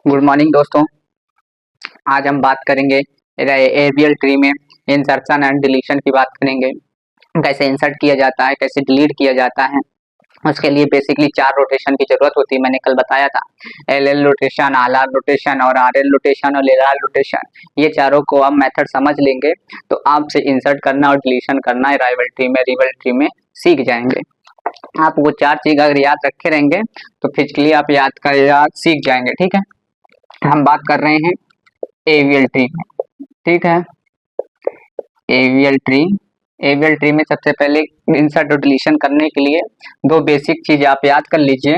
Good morning दोस्तों। आज हम बात करेंगे एरियल ट्री में इंसर्शन एंड डिलीशन की बात करेंगे। कैसे इंसर्ट किया जाता है, कैसे डिलीट किया जाता है। उसके लिए बेसिकली 4 रोटेशन की जरूरत होती है। मैंने कल बताया था एल रोटेशन, आर रोटेशन और RL रोटेशन और LR रोटेशन। ये चारों को आप मेथड समझ लेंगे तो आपसे इंसर्ट करना और डिलीशन करना राइवल ट्री में सीख जाएंगे। आप वो 4 चीज अगर याद रखे रहेंगे तो फिजिकली आप याद सीख जाएंगे। ठीक है, हम बात कर रहे हैं एवियल ट्री में। ठीक है, एवियल ट्री में सबसे पहले इंसर्ट और डिलीशन करने के लिए 2 बेसिक चीज आप याद कर लीजिए।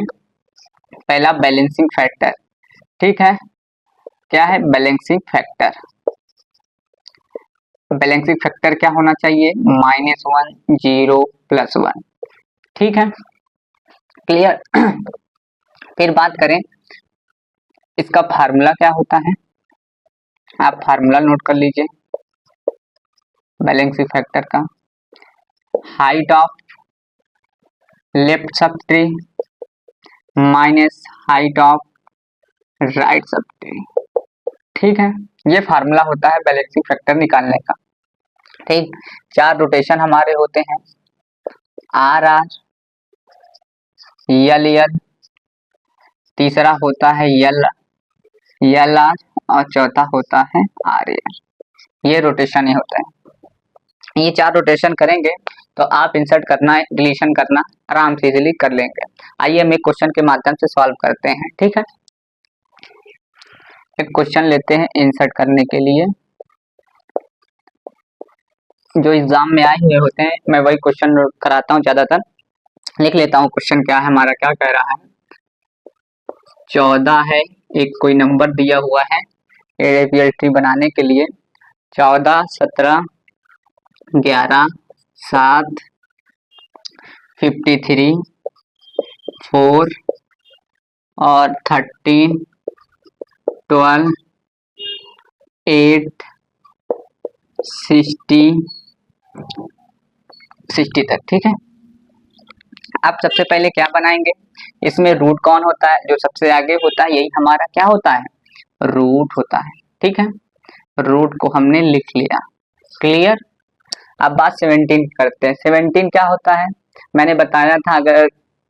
पहला बैलेंसिंग फैक्टर। ठीक है, क्या है बैलेंसिंग फैक्टर? बैलेंसिंग फैक्टर क्या होना चाहिए? -1, 0, +1। ठीक है, क्लियर। फिर बात करें इसका फार्मूला क्या होता है, आप फार्मूला नोट कर लीजिए बैलेंसिंग फैक्टर का। Height of left sub tree minus height of right sub tree. ठीक है, ये फार्मूला होता है बैलेंसिंग फैक्टर निकालने का। ठीक, 4 रोटेशन हमारे होते हैं, RR, LL, तीसरा होता है LR और चौथा होता है RL। ये रोटेशन ही होता है। ये 4 रोटेशन करेंगे तो आप इंसर्ट करना डिलीशन करना आराम से इजीली कर लेंगे। आइए हम एक क्वेश्चन के माध्यम से सॉल्व करते हैं। ठीक है, एक क्वेश्चन लेते हैं इंसर्ट करने के लिए जो एग्जाम में आए हुए होते हैं। मैं वही क्वेश्चन कराता हूँ, ज्यादातर लिख लेता हूँ। क्वेश्चन क्या है हमारा, क्या कह रहा है? 14 है, एक कोई नंबर दिया हुआ है एरियल ट्री बनाने के लिए। 14, 17, 11, 7, 53, 4 और 13, 12, 8, 60 तक। ठीक है, आप सबसे पहले क्या बनाएंगे, इसमें रूट कौन होता है? जो सबसे आगे होता है यही हमारा क्या होता है? रूट होता है। ठीक है, रूट को हमने लिख लिया। क्लियर। अब बात 17 करते हैं। 17 क्या होता है? मैंने बताया था अगर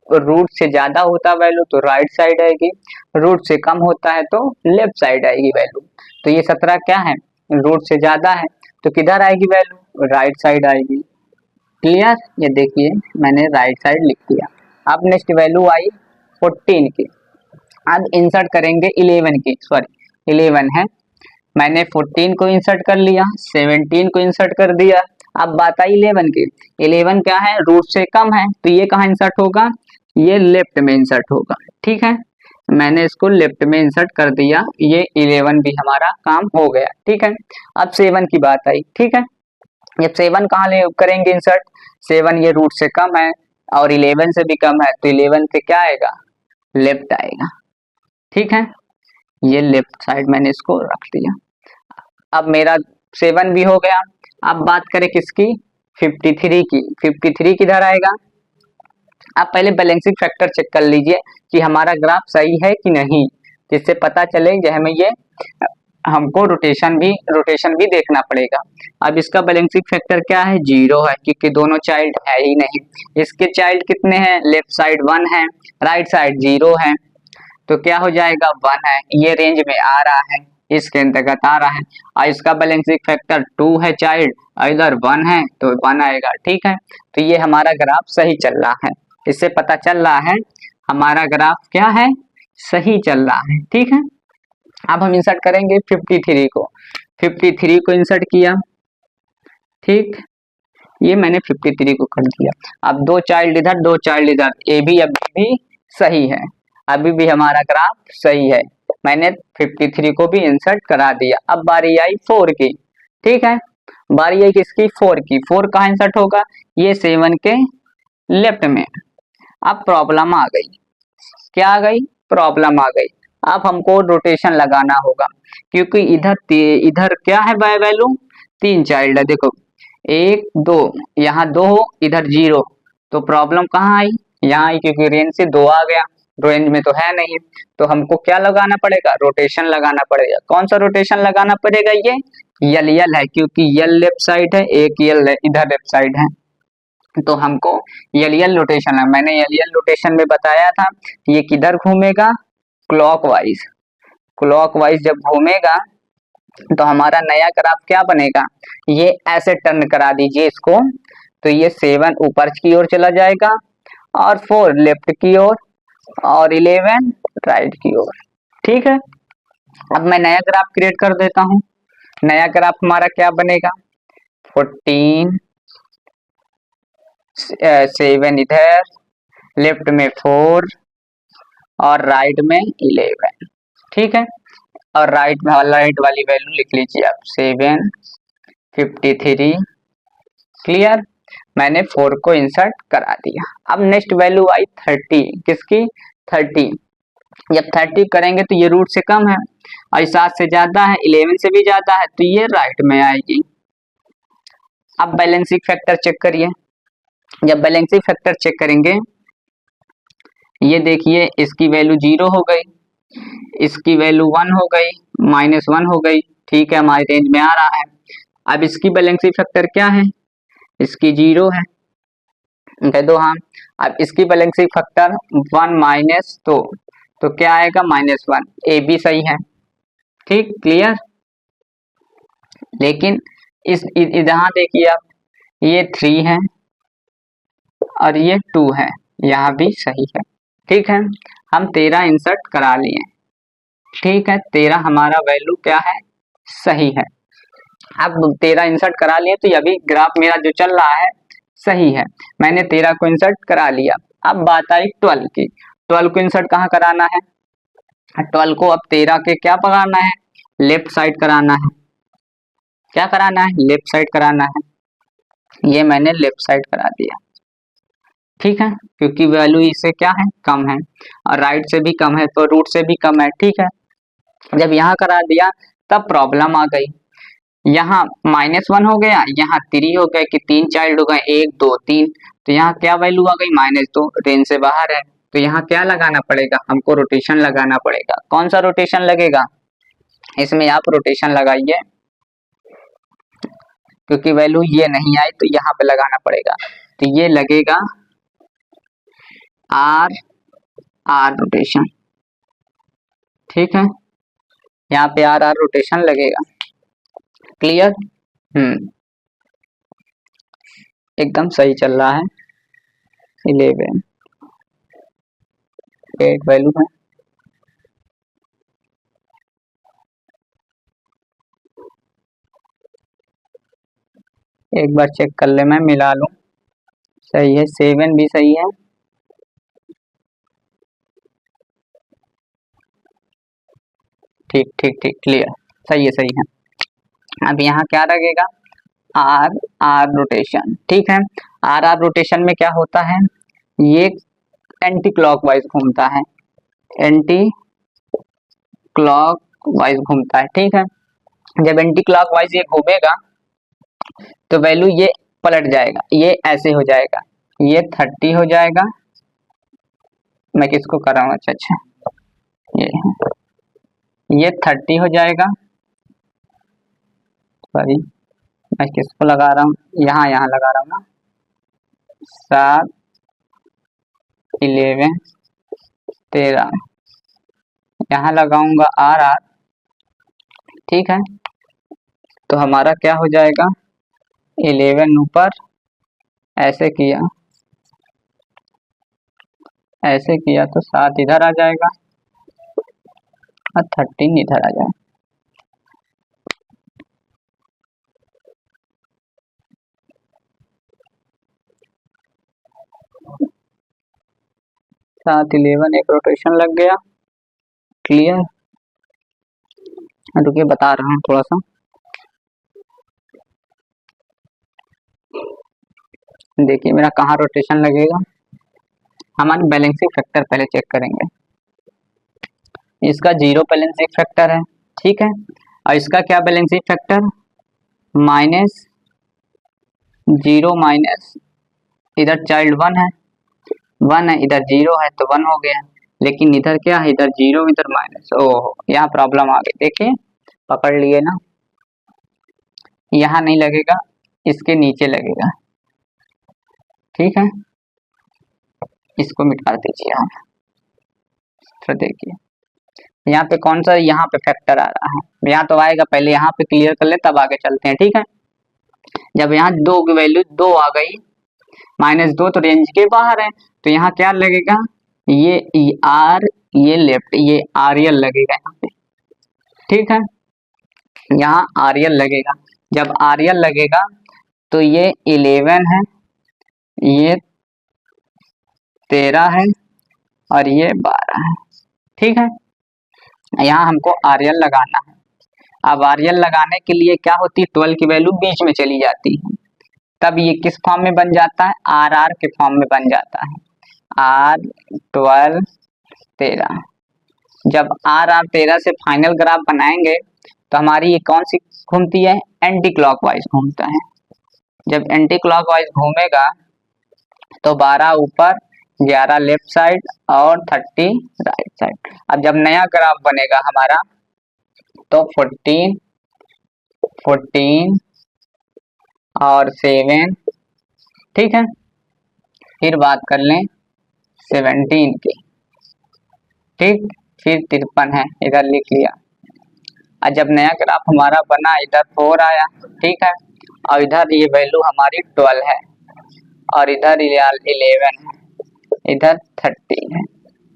रूट से ज्यादा होता वैल्यू तो राइट साइड आएगी, रूट से कम होता है तो लेफ्ट साइड आएगी वैल्यू। तो ये 17 क्या है? रूट से ज्यादा है तो किधर आएगी वैल्यू? राइट साइड आएगी। क्लियर, ये देखिए मैंने राइट साइड लिख दिया। अब नेक्स्ट वैल्यू आई 14 की। अब इंसर्ट करेंगे 11 की, सॉरी 11 है, मैंने 14 को इंसर्ट कर लिया, 17 को इंसर्ट कर दिया। अब बात आई 11 की। 11 क्या है? रूट से कम है तो ये कहाँ इंसर्ट होगा? ये लेफ्ट में इंसर्ट होगा। ठीक है, मैंने इसको लेफ्ट में इंसर्ट कर दिया, ये 11 भी हमारा काम हो गया। ठीक है, अब 7 की बात आई। ठीक है, जब 7 कहाँ ले करेंगे इंसर्ट? 7 ये रूट से कम है और 11 से भी कम है तो 11 से क्या आएगा? लेफ्ट आएगा। ठीक है, ये लेफ्ट साइड मैंने इसको रख दिया। अब मेरा 7 भी हो गया। अब बात करें किसकी? 53 की। 53 किधर आएगा? आप पहले बैलेंसिंग फैक्टर चेक कर लीजिए कि हमारा ग्राफ सही है कि नहीं, जिससे पता चले कि हमें ये हमको रोटेशन भी देखना पड़ेगा। अब इसका बैलेंसिंग फैक्टर क्या है? 0 है, क्योंकि दोनों चाइल्ड है ही नहीं। इसके चाइल्ड कितने हैं? लेफ्ट साइड 1 है, राइट साइड 0 है, तो क्या हो जाएगा? 1 है। ये रेंज में आ रहा है, इसके अंतर्गत आ रहा है। और इसका बैलेंसिंग फैक्टर 2 है चाइल्ड, इधर 1 है तो 1 आएगा। ठीक है, तो ये हमारा ग्राफ सही चल रहा है। इससे पता चल रहा है हमारा ग्राफ क्या है? सही चल रहा है। ठीक है, अब हम इंसर्ट करेंगे 53 को। 53 को इंसर्ट किया। ठीक, ये मैंने 53 को कर दिया। अब 2 चाइल्ड इधर, 2 चाइल्ड इधर, ये भी अभी भी सही है, अभी भी हमारा ग्राफ सही है। मैंने 53 को भी इंसर्ट करा दिया। अब बारी आई 4 की। ठीक है, बारी आई किसकी? 4 की। 4 कहाँ इंसर्ट होगा? ये 7 के लेफ्ट में। अब प्रॉब्लम आ गई, क्या आ गई? प्रॉब्लम आ गई। अब हमको रोटेशन लगाना होगा, क्योंकि इधर क्या है वैल्यू? 3 चाइल्ड है। देखो 1 2, यहाँ 2, इधर 0, तो प्रॉब्लम कहाँ आई? यहाँ आई, क्योंकि रेंज से 2 आ गया रेंज में तो है नहीं, तो हमको क्या लगाना पड़ेगा, रोटेशन लगाना पड़ेगा। कौन सा रोटेशन लगाना पड़ेगा, ये यल यल है, क्योंकि यल लेफ्ट साइड है, एक यल इधर लेफ्ट साइड है, तो हमको यल यल रोटेशन है। मैंने यल यल रोटेशन में बताया था ये किधर घूमेगा, क्लॉकवाइज। क्लॉकवाइज जब घूमेगा तो हमारा नया ग्राफ क्या बनेगा, ये ऐसे टर्न करा दीजिए इसको, तो ये 7 ऊपर की ओर चला जाएगा और 4 लेफ्ट की ओर और 11 राइट की ओर। ठीक है, अब मैं नया ग्राफ क्रिएट कर देता हूं। नया ग्राफ हमारा क्या बनेगा, 14 7 इधर, लेफ्ट में 4 और राइट में 11। ठीक है, और राइट वाली वैल्यू लिख लीजिए आप 753। क्लियर, मैंने 4 को इंसर्ट करा दिया। अब नेक्स्ट वैल्यू आई 30, किसकी, 30। जब 30 करेंगे तो ये रूट से कम है और 7 से ज्यादा है, 11 से भी ज्यादा है, तो ये राइट में आएगी। अब बैलेंसिंग फैक्टर चेक करिए। जब बैलेंसिंग फैक्टर चेक करेंगे, ये देखिए इसकी वैल्यू 0 हो गई, इसकी वैल्यू 1 हो गई, -1 हो गई। ठीक है, हमारे रेंज में आ रहा है। अब इसकी बैलेंसिंग फैक्टर क्या है, इसकी 0 है, कह दो हाँ। अब इसकी बैलेंसिंग फैक्टर 1 माइनस, तो क्या आएगा, -1। ए बी सही है। ठीक, क्लियर। लेकिन यहाँ देखिए आप, ये 3 है और ये 2 है, यहाँ भी सही है। ठीक है, हम 13 इंसर्ट करा लिए। ठीक है, 13 हमारा वैल्यू क्या है, सही है। अब 13 इंसर्ट करा लिए तो अभी ग्राफ मेरा जो चल रहा है सही है, मैंने 13 को इंसर्ट करा लिया। अब बात आई 12 की। 12 को इंसर्ट कहाँ कराना है, 12 को अब 13 के क्या कराना है, लेफ्ट साइड कराना है। क्या कराना है, लेफ्ट साइड कराना है। ये मैंने लेफ्ट साइड करा दिया। ठीक है, क्योंकि वैल्यू इससे क्या है, कम है, और राइट से भी कम है, तो रूट से भी कम है। ठीक है, जब यहाँ करा दिया तब प्रॉब्लम आ गई, यहाँ -1 हो गया, यहाँ 3 हो गए कि 3 चाइल्ड हो गए, 1 2 3, तो यहाँ क्या वैल्यू आ गई, -2, रेंज से बाहर है। तो यहाँ क्या लगाना पड़ेगा, हमको रोटेशन लगाना पड़ेगा। कौन सा रोटेशन लगेगा, इसमें आप रोटेशन लगाइए, क्योंकि वैल्यू ये नहीं आई तो यहाँ पे लगाना पड़ेगा। तो ये लगेगा आर रोटेशन। ठीक है, यहाँ पे आर रोटेशन लगेगा। क्लियर, एकदम सही चल रहा है। 11 8 वैल्यू है। एक बार चेक कर ले, मैं मिला लूं, सही है, 7 भी सही है। ठीक ठीक ठीक, क्लियर, सही है सही है। अब यहाँ क्या लगेगा, आर रोटेशन। ठीक है, आर रोटेशन में क्या होता है, ये एंटी क्लॉकवाइज घूमता है, एंटी क्लॉकवाइज घूमता है। ठीक है, जब एंटी क्लॉकवाइज ये घूमेगा तो वैल्यू ये पलट जाएगा, ये ऐसे हो जाएगा, ये 30 हो जाएगा। मैं किसको कर रहा हूँ, अच्छा ये 30 हो जाएगा। सॉरी, मैं किसको लगा रहा हूँ, यहाँ लगा रहा हूँ ना, 7 11 13, यहाँ लगाऊंगा आर। ठीक है, तो हमारा क्या हो जाएगा, 11 ऊपर, ऐसे किया तो 7 इधर आ जाएगा और 13 इधर आ जाएगा। साथ 11 एक रोटेशन लग गया। क्लियर, रुकिए बता रहा हूँ थोड़ा सा। देखिए मेरा कहाँ रोटेशन लगेगा, हमारे बैलेंसिंग फैक्टर पहले चेक करेंगे। इसका 0 बैलेंसिंग फैक्टर है। ठीक है, और इसका क्या बैलेंसिंग फैक्टर, -0 इधर चाइल्ड 1 है, इधर 0 है तो 1 हो गया। लेकिन इधर क्या है, इधर जीरो इधर माइनस। ओहो, यहाँ प्रॉब्लम आ गई, देखिए पकड़ लिए ना, यहाँ नहीं लगेगा, इसके नीचे लगेगा। ठीक है, इसको मिटा दीजिए आप। तो देखिए यहाँ पे कौन सा, यहाँ पे फैक्टर आ रहा है, यहाँ तो आएगा, पहले यहाँ पे क्लियर कर ले तब आगे चलते हैं। ठीक है, जब यहाँ दो की वैल्यू 2 आ गई, -2 तो रेंज के बाहर है, तो यहाँ क्या लगेगा, ये आर, ये लेफ्ट, ये आरएल लगेगा यहाँ पे। ठीक है, यहाँ आरएल लगेगा। जब आरएल लगेगा तो ये 11 है, ये 13 है और ये 12 है। ठीक है, यहाँ हमको आरएल लगाना है। अब आरएल लगाने के लिए क्या होती है, 12 की वैल्यू बीच में चली जाती है, तब ये किस फॉर्म में बन जाता है, आर आर के फॉर्म में बन जाता है, आर 12 13। जब आर आर 13 से फाइनल ग्राफ बनाएंगे तो हमारी ये कौन सी घूमती है, एंटी क्लॉकवाइज घूमता है। जब एंटी क्लॉकवाइज घूमेगा तो 12 ऊपर, 11 लेफ्ट साइड और 30 राइट साइड। अब जब नया ग्राफ बनेगा हमारा तो 14 14 और 7। ठीक है, फिर बात कर लें 17 की। ठीक, फिर 53 है, इधर लिख लिया। और जब नया ग्राफ हमारा बना, इधर 4 आया। ठीक है, और इधर ये वैल्यू हमारी 12 है और इधर 11 है, इधर 13 है।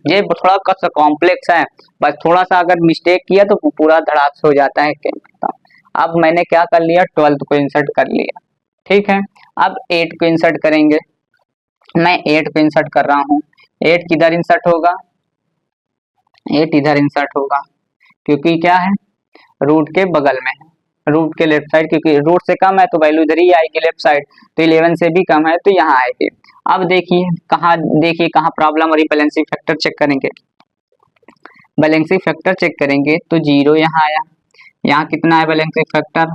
ये थोड़ा सा कॉम्प्लेक्स है, बस थोड़ा सा अगर मिस्टेक किया तो पूरा धड़ास हो जाता है। अब मैंने क्या कर लिया, 12 को इंसर्ट कर लिया। ठीक है, अब 8 को इंसर्ट करेंगे। मैं 8 को इंसर्ट कर रहा हूँ। 8 किधर इंसर्ट होगा, 8 इधर इंसर्ट होगा, क्योंकि क्या है, रूट के बगल में है, रूट के लेफ्ट साइड, क्योंकि रूट से कम है तो वैल्यू इधर ही आएगी लेफ्ट साइड, तो 11 से भी कम है तो यहाँ आएगी। अब देखिए कहाँ प्रॉब्लम हो रही, बैलेंसिंग फैक्टर चेक करेंगे। बैलेंसिंग फैक्टर चेक करेंगे तो 0 यहाँ आया, यहाँ कितना है बैलेंसिंग फैक्टर,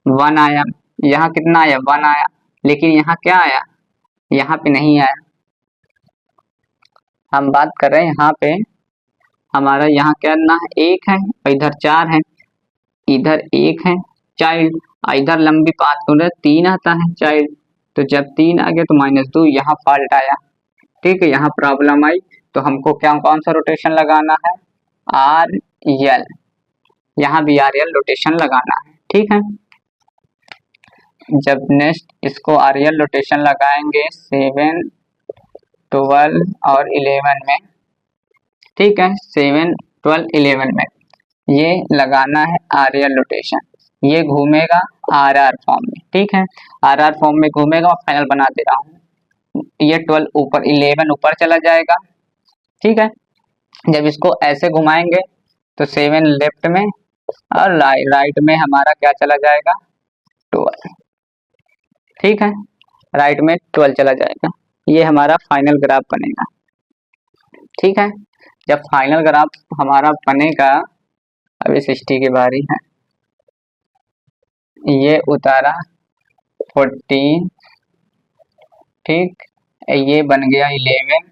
1 आया, यहाँ कितना आया, 1 आया, लेकिन यहाँ क्या आया, यहाँ पे नहीं आया। हम बात कर रहे हैं यहाँ पे हमारा, यहाँ क्या ना है, 1 है और इधर 4 है, इधर 1 है चाइल्ड, इधर लंबी पाथ हो रहा 3 आता है चाइल्ड, तो जब 3 आ गया तो -2, यहाँ फॉल्ट आया। ठीक है, यहाँ प्रॉब्लम आई, तो हमको क्या कौन सा रोटेशन लगाना है, आर एल, यहाँ भी आर एल रोटेशन लगाना है। ठीक है, जब नेक्स्ट इसको आर एल रोटेशन लगाएंगे 7 12 और 11 में। ठीक है, 7 12 11 में ये लगाना है आर एल रोटेशन, ये घूमेगा आर आर फॉर्म में। ठीक है, आर आर फॉर्म में घूमेगा, मैं फाइनल बना दे रहा हूँ। ये 12 ऊपर, 11 ऊपर चला जाएगा। ठीक है, जब इसको ऐसे घुमाएंगे तो 7 लेफ्ट में और राइट में हमारा क्या चला जाएगा, 12। ठीक है, राइट में 12 चला जाएगा, ये हमारा फाइनल ग्राफ बनेगा। ठीक है, जब फाइनल ग्राफ हमारा बनेगा, अभी 60 की बारी है, ये उतारा 14, ठीक, ये बन गया 11,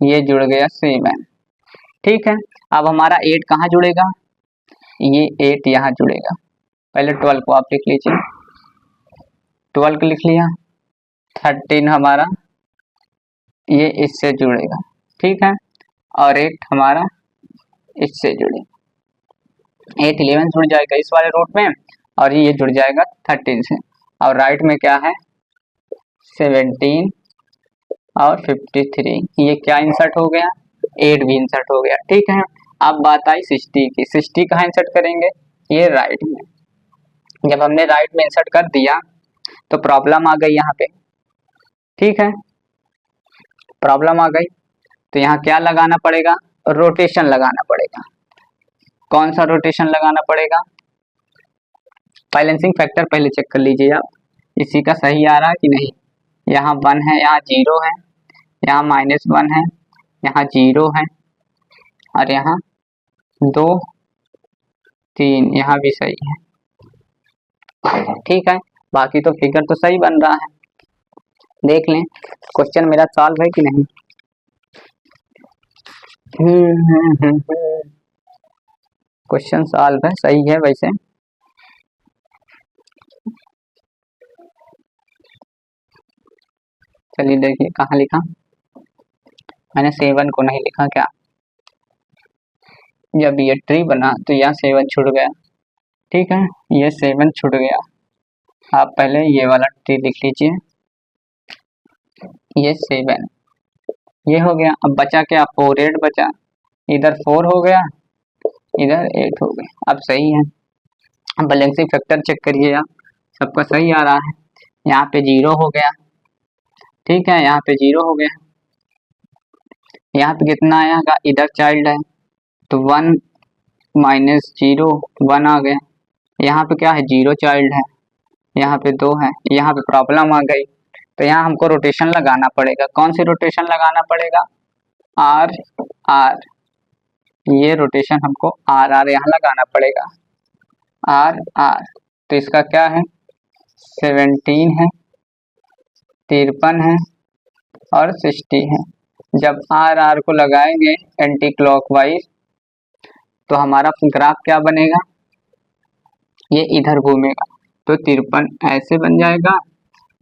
ये जुड़ गया 7। ठीक है, अब हमारा 8 कहाँ जुड़ेगा, ये 8 यहाँ जुड़ेगा। पहले 12 को आप लिख लीजिए, 12 को लिख लिया, 13 हमारा ये इससे जुड़ेगा। ठीक है, और 8 हमारा इससे जुड़ेगा, 8 11 जुड़ जाएगा इस वाले रूट में, और ये जुड़ जाएगा 13 से, और राइट में क्या है 17 और 53, ये क्या इंसर्ट हो गया, 8 भी इंसर्ट हो गया। ठीक है, अब बात आई 60 की। 60 कहाँ इंसर्ट करेंगे, ये राइट में। जब हमने राइट में इंसर्ट कर दिया तो प्रॉब्लम आ गई यहाँ पे। ठीक है, प्रॉब्लम आ गई तो यहाँ क्या लगाना पड़ेगा, रोटेशन लगाना पड़ेगा। कौन सा रोटेशन लगाना पड़ेगा, बैलेंसिंग फैक्टर पहले चेक कर लीजिए आप, इसी का सही आ रहा है कि नहीं। यहाँ 1 है, यहाँ 0 है, यहाँ -1 है, यहाँ 0 है, और यहाँ 2 3, यहाँ भी सही है। ठीक है, बाकी तो फिगर तो सही बन रहा है। देख लें क्वेश्चन मेरा सॉल्व है कि नहीं। क्वेश्चन सॉल्व है, सही है वैसे। चलिए देखिए कहाँ लिखा मैंने, 7 को नहीं लिखा क्या। जब ये ट्री बना तो यहाँ 7 छूट गया, ठीक है, ये 7 छूट गया। आप पहले ये वाला ट्री लिख लीजिए, ये 7 ये हो गया। अब बचा क्या, 4 8 बचा, इधर 4 हो गया, इधर 8 हो गया। अब सही है। अब बैलेंसिंग फैक्टर चेक करिए आप, सबका सही आ रहा है। यहाँ पे 0 हो गया, ठीक है, यहाँ पे 0 हो गया। यहाँ पे कितना आएगा, इधर चाइल्ड है तो 1 माइनस 0 1 आ गया। यहाँ पे क्या है, 0 चाइल्ड है, यहाँ पे 2 है, यहाँ पे प्रॉब्लम आ गई। तो यहाँ हमको रोटेशन लगाना पड़ेगा। कौन सी रोटेशन लगाना पड़ेगा, आर आर, ये रोटेशन हमको आर आर यहाँ लगाना पड़ेगा, आर आर। तो इसका क्या है, 17 है, 53 है और 60 है। जब आर आर को लगाएंगे एंटी क्लॉकवाइज तो हमारा ग्राफ क्या बनेगा, ये इधर घूमेगा तो 53 ऐसे बन जाएगा,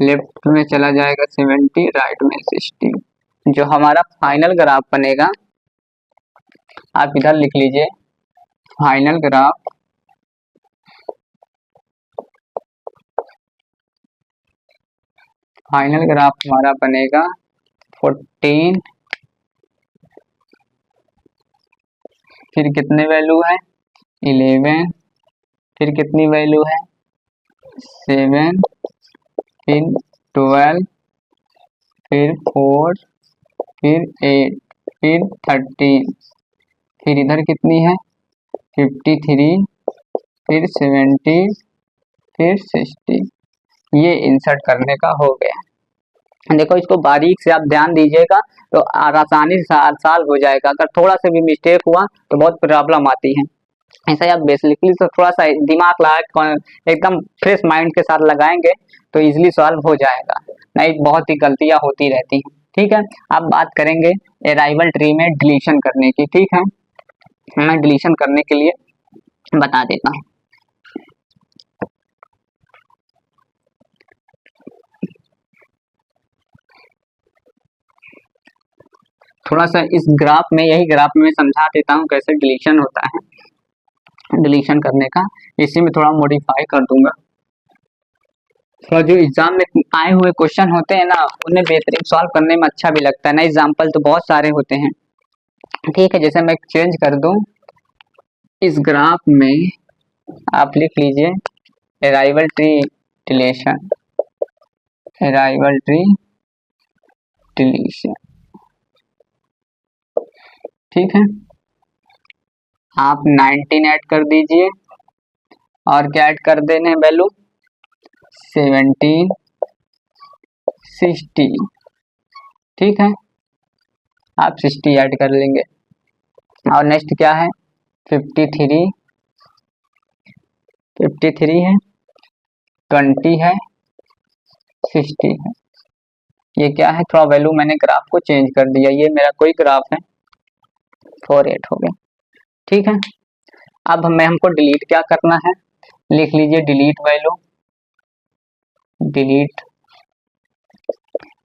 लेफ्ट में चला जाएगा 70, राइट में 60। जो हमारा फाइनल ग्राफ बनेगा, आप इधर लिख लीजिए, फाइनल ग्राफ हमारा बनेगा 14, फिर कितने वैल्यू है, 11, फिर कितनी वैल्यू है, 7, फिर 12, फिर 4, फिर 8, फिर 13, फिर इधर कितनी है 53, फिर 70, फिर 60। ये इंसर्ट करने का हो गया। देखो इसको बारीक से आप ध्यान दीजिएगा तो आसानी से साल हो जाएगा। अगर थोड़ा सा भी मिस्टेक हुआ तो बहुत प्रॉब्लम आती है। ऐसा ही आप बेसिकली तो थोड़ा सा दिमाग लगा एकदम फ्रेश माइंड के साथ लगाएंगे तो इजीली सॉल्व हो जाएगा, नहीं बहुत ही गलतियां होती रहती हैं। ठीक है, अब बात करेंगे अराइवल ट्री में डिलीशन करने की। ठीक है, मैं डिलीशन करने के लिए बता देता हूँ। थोड़ा सा इस ग्राफ में, यही ग्राफ में समझा देता हूँ कैसे डिलीशन होता है, डिलीशन करने का। इसी में थोड़ा मॉडिफाई कर दूंगा। थोड़ा जो एग्जाम में आए हुए क्वेश्चन होते हैं ना, उन्हें बेहतरीन सॉल्व करने में अच्छा भी लगता है ना। एग्जाम्पल तो बहुत सारे होते हैं। ठीक है, जैसे मैं चेंज कर दूं, इस ग्राफ में आप लिख लीजिए arrival tree deletion, arrival tree deletion. ठीक है, आप 19 ऐड कर दीजिए और क्या ऐड कर देने वैल्यू 17, 60। ठीक है, आप 60 ऐड कर लेंगे। और नेक्स्ट क्या है 53, 53 है, 20 है, 60 है। ये क्या है, थोड़ा वैल्यू मैंने ग्राफ को चेंज कर दिया, ये मेरा कोई ग्राफ है 4 8 हो गया। ठीक है, अब हमें हमको डिलीट क्या करना है, लिख लीजिए डिलीट वैल्यू, डिलीट,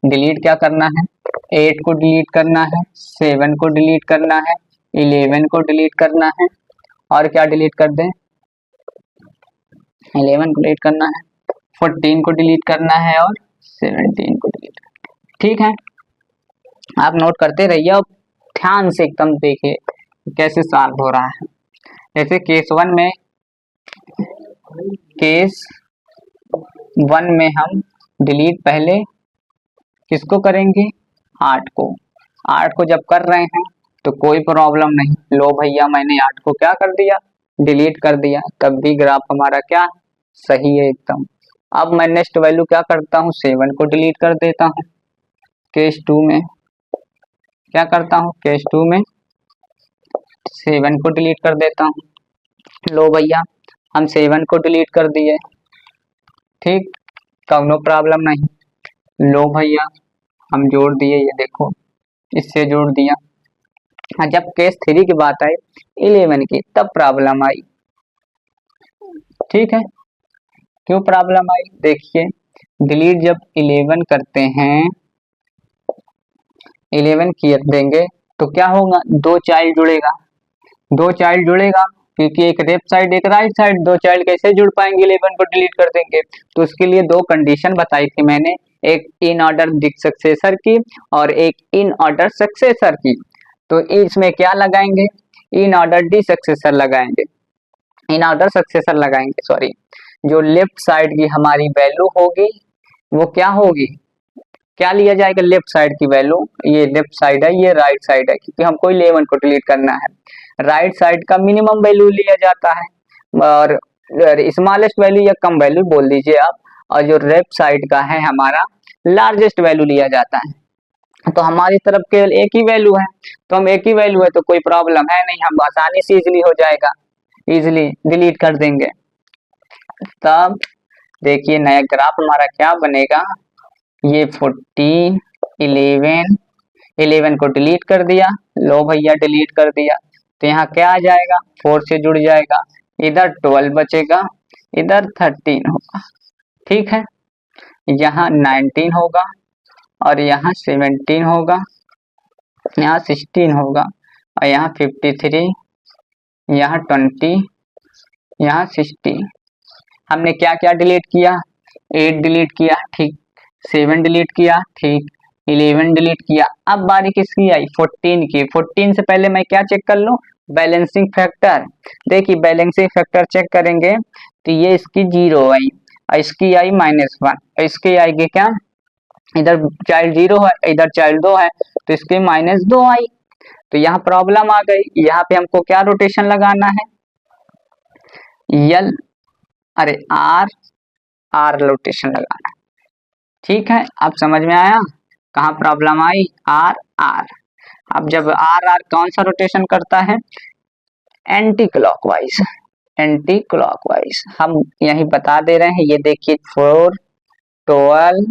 डिलीट क्या करना है, 8 को डिलीट करना है, 7 को डिलीट करना है, 11 को डिलीट करना है, और क्या डिलीट कर दें, 11 को डिलीट करना है, 14 को डिलीट करना है और 17 को डिलीट करना है। ठीक है, आप नोट करते रहिए और ध्यान से एकदम देखिए कैसे सॉल्व हो रहा है। जैसे केस 1 में, केस 1 में हम डिलीट पहले किसको करेंगे, 8 को। 8 को जब कर रहे हैं तो कोई प्रॉब्लम नहीं, लो भैया मैंने 8 को क्या कर दिया, डिलीट कर दिया, तब भी ग्राफ हमारा क्या सही है एकदम। अब मैं नेक्स्ट वैल्यू क्या करता हूँ, 7 को डिलीट कर देता हूँ। केस 2 में क्या करता हूँ, केस 2 में 7 को डिलीट कर देता हूँ। लो भैया हम 7 को डिलीट कर दिए, ठीक, नो प्रॉब्लम नहीं। लो भैया हम जोड़ दिए, ये देखो इससे जोड़ दिया, जब केस 3 की बात आई 11 की, तब प्रॉब्लम आई। ठीक है, क्यों प्रॉब्लम आई? देखिए डिलीट जब 11 करते हैं, 11 किए देंगे तो क्या होगा, दो चाइल्ड जुड़ेगा, दो चाइल्ड जुड़ेगा, क्योंकि एक लेफ्ट साइड एक राइट साइड, दो चाइल्ड कैसे जुड़ पाएंगे 11 को डिलीट कर देंगे। तो उसके लिए दो कंडीशन बताई थी मैंने, एक इन ऑर्डर सक्सेसर की और एक इन ऑर्डर सक्सेसर की। तो इसमें क्या लगाएंगे, इन ऑर्डर डी सक्सेसर लगाएंगे, इन ऑर्डर सक्सेसर लगाएंगे, सॉरी। जो लेफ्ट साइड की हमारी वैल्यू होगी वो क्या होगी, क्या लिया जाएगा लेफ्ट साइड की वैल्यू, ये लेफ्ट साइड है ये राइट साइड है, क्योंकि हमको 11 को डिलीट करना है। राइट साइड का मिनिमम वैल्यू लिया जाता है और स्मॉलेस्ट वैल्यू या कम वैल्यू बोल दीजिए आप, और जो लेफ्ट साइड का है हमारा लार्जेस्ट वैल्यू लिया जाता है। तो हमारी तरफ केवल एक ही वैल्यू है, तो हम एक ही वैल्यू है तो कोई प्रॉब्लम है नहीं, हम आसानी से इजिली हो जाएगा, इजिली डिलीट कर देंगे। तब देखिए नया ग्राफ हमारा क्या बनेगा, ये 14 11 को डिलीट कर दिया, लो भैया डिलीट कर दिया, तो यहाँ क्या आ जाएगा 4 से जुड़ जाएगा, इधर 12 बचेगा, इधर 13 होगा। ठीक है, यहाँ 19 होगा और यहाँ 17 होगा, यहाँ 16 होगा और यहाँ 53, यहाँ 20, यहाँ 60। हमने क्या क्या डिलीट किया, 8 डिलीट किया, ठीक, 7 डिलीट किया, ठीक, 11 डिलीट किया। अब बारी किसकी आई, 14 की। 14 से पहले मैं क्या चेक कर लूं, बैलेंसिंग फैक्टर। देखिए बैलेंसिंग फैक्टर चेक करेंगे तो ये इसकी 0 आई और इसकी आई -1, इसकी आएगी क्या, इधर चाइल्ड 0 है इधर चाइल्ड 2 है तो इसकी -2 आई। तो यहाँ प्रॉब्लम आ गई, यहाँ पे हमको क्या रोटेशन लगाना है, यल अरे आर रोटेशन लगाना है। ठीक है, अब समझ में आया कहाँ प्रॉब्लम आई, आर। अब जब आर कौन सा रोटेशन करता है, एंटी क्लॉकवाइज, एंटी क्लॉकवाइज हम यही बता दे रहे हैं। ये देखिए 4 12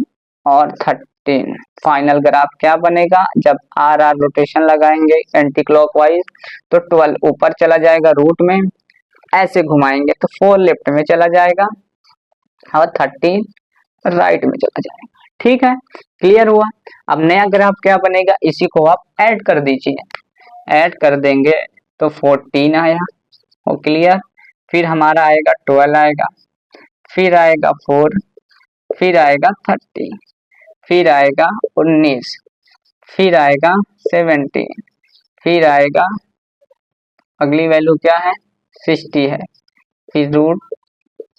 और 13 फाइनल ग्राफ क्या बनेगा, जब आर रोटेशन लगाएंगे एंटी क्लॉकवाइज तो 12 ऊपर चला जाएगा रूट में, ऐसे घुमाएंगे तो 4 लेफ्ट में चला जाएगा और 13 राइट में चला जाएगा। ठीक है, क्लियर हुआ। अब नया ग्राफ क्या बनेगा, इसी को आप ऐड कर दीजिए, ऐड कर देंगे तो 14 आया, वो क्लियर। फिर हमारा आएगा 12 आएगा, फिर आएगा 4, फिर आएगा 30, फिर आएगा 19, फिर आएगा 17, फिर आएगा अगली वैल्यू क्या है 60 है, फिर रूट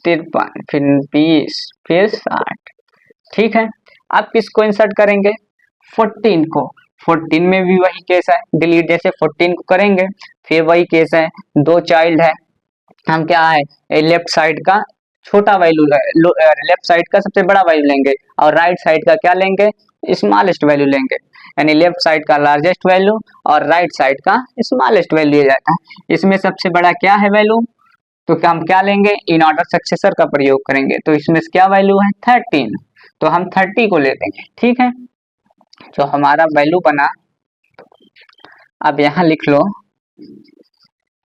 53, फिर 20, फिर 60। ठीक है, अब किसको इंसर्ट करेंगे, 14 को। 14 में भी वही केस है, डिलीट जैसे 14 को करेंगे फिर वही केस है, दो चाइल्ड है, हम क्या है लेफ्ट साइड का छोटा वैल्यू, लेफ्ट साइड का सबसे बड़ा वैल्यू लेंगे और राइट साइड का क्या लेंगे, स्मॉलेस्ट वैल्यू लेंगे, यानी लेफ्ट साइड का लार्जेस्ट वैल्यू और राइट साइड का स्मॉलेस्ट वैल्यू लिया जाता है। इसमें सबसे बड़ा क्या है वैल्यू, तो हम क्या लेंगे, इन ऑर्डर सक्सेसर का प्रयोग करेंगे, तो इसमें क्या वैल्यू है 13, तो हम 30 को ले लेंगे। ठीक है, जो हमारा वैल्यू बना, अब यहाँ लिख लो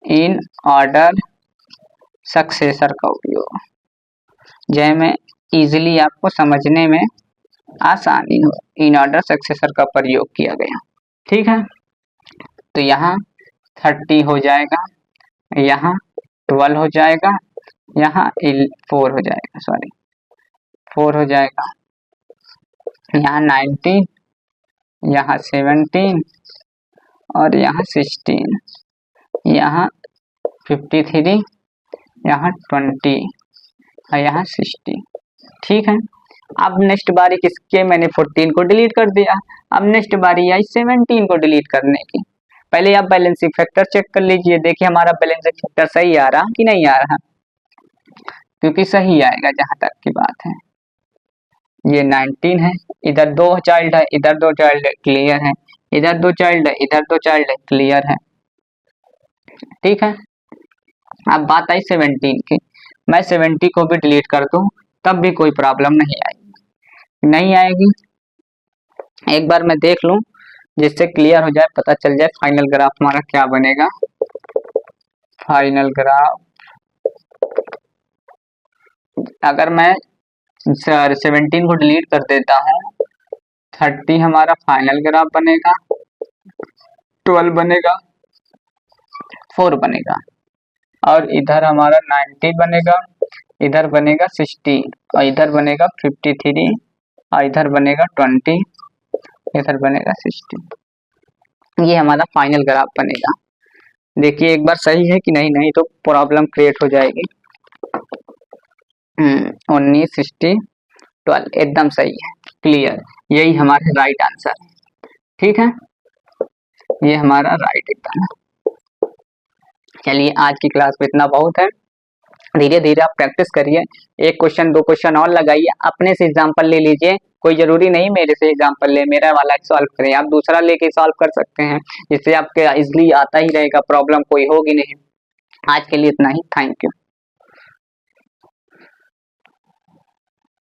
इन ऑर्डर सक्सेसर का उपयोग, जैमें इजिली आपको समझने में आसानी हो, इन ऑर्डर सक्सेसर का प्रयोग किया गया। ठीक है, तो यहाँ 30 हो जाएगा, यहाँ 12 हो जाएगा, यहाँ 4 हो जाएगा, सॉरी 4 हो जाएगा, यहाँ 19, यहाँ 17 और यहाँ 16, यहाँ 53, यहाँ 20 और यहाँ 60। ठीक है, अब नेक्स्ट बारी किसके, मैंने 14 को डिलीट कर दिया, अब नेक्स्ट बारी आई 17 को डिलीट करने की। पहले आप बैलेंसिंग फैक्टर चेक कर लीजिए, देखिए हमारा बैलेंसिंग फैक्टर सही आ रहा कि नहीं आ रहा, क्योंकि सही आएगा जहां तक की बात है। ये 19 है, इधर 2 चाइल्ड है, इधर 2 चाइल्ड है, क्लियर है, इधर 2 चाइल्ड है, इधर 2 चाइल्ड है, क्लियर है। ठीक है, अब बात आई 17 की, मैं 70 को भी डिलीट कर दूं तब भी कोई प्रॉब्लम नहीं आएगी, नहीं आएगी। एक बार मैं देख लूं जिससे क्लियर हो जाए, पता चल जाए फाइनल ग्राफ हमारा क्या बनेगा। फाइनल ग्राफ अगर मैं 17 को डिलीट कर देता हूँ, 30 हमारा फाइनल ग्राफ बनेगा, 12 बनेगा, 4 बनेगा, और इधर हमारा 90 बनेगा, इधर बनेगा 60, और इधर बनेगा 53, और इधर बनेगा 20, इधर बनेगा 60। ये हमारा फाइनल ग्राफ बनेगा। देखिए एक बार सही है कि नहीं, नहीं तो प्रॉब्लम क्रिएट हो जाएगी। 19, 60, 12 एकदम सही है, क्लियर, यही हमारा राइट आंसर है। ठीक है, ये हमारा राइट एकदम है। चलिए आज की क्लास में इतना बहुत है। धीरे धीरे आप प्रैक्टिस करिए, एक क्वेश्चन 2 क्वेश्चन और लगाइए, अपने से एग्जाम्पल ले लीजिए, कोई जरूरी नहीं मेरे से एग्जाम्पल ले, मेरा वाला सॉल्व करें, आप दूसरा लेके सॉल्व कर सकते हैं, जिससे आपके इजिली आता ही रहेगा, प्रॉब्लम कोई होगी नहीं। आज के लिए इतना ही, थैंक यू।